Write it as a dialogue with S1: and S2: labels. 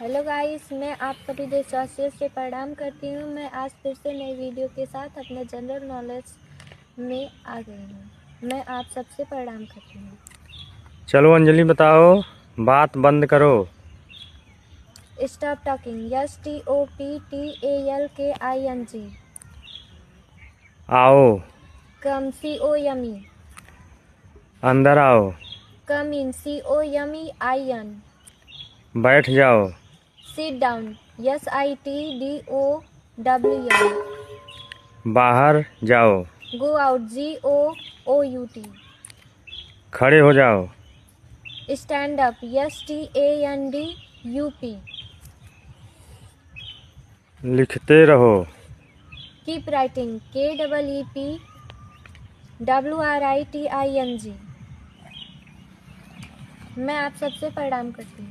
S1: Hello guys, मैं आप सभी देशवासियों से प्रणाम करती हूँ। मैं आज फिर से नई वीडियो के साथ अपने जनरल नॉलेज में आ गई हूँ। मैं आप सबसे प्रणाम करती हूँ।
S2: चलो अंजलि बताओ, बात बंद करो।
S1: Stop talking. STOPTALKING।
S2: आओ।
S1: कम COME।
S2: अंदर आओ।
S1: कम इन COMEIN।
S2: बैठ जाओ।
S1: Sit down. SITDOWN।
S2: बाहर जाओ।
S1: Go out. GOOUT।
S2: खड़े हो जाओ।
S1: Stand up. STANDUP।
S2: लिखते रहो।
S1: Keep writing. KEEPWRITING। मैं आप सबसे प्रणाम करती हूँ।